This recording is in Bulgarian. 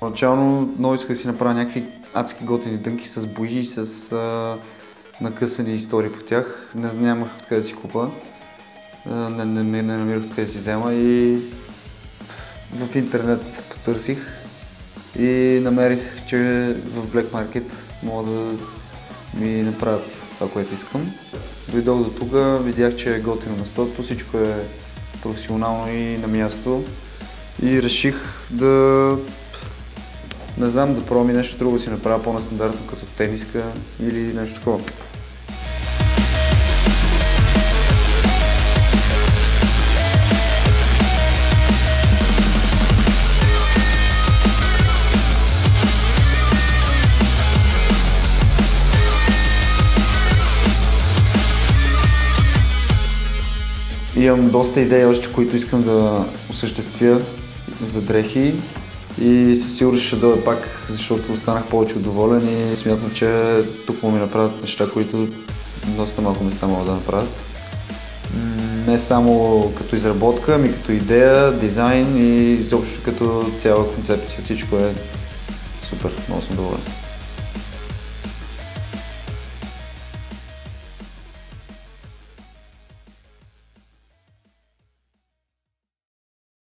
Поначално много исках да си направя някакви адски готини дънки с бои и с накъсани истории по тях. Нямах откъде да си купа, не намирах откъде да си взема и в интернет потърсих и намерих, че в Black Market мога да ми направят това, което искам. Дойдох до тук, видях, че е готино местото, всичко е професионално и на място и реших да да пробвам и нещо друго, си направя по-нестандартно като тениска или нещо такова. Имам доста идеи още, които искам да осъществя за дрехи и със сигурност ще дойда пак, защото останах повече доволен и смятам, че тук му ми направят неща, които доста малко места могат да направят. Не само като изработка, ами като идея, дизайн и изобщо като цяла концепция. Всичко е супер, много съм доволен.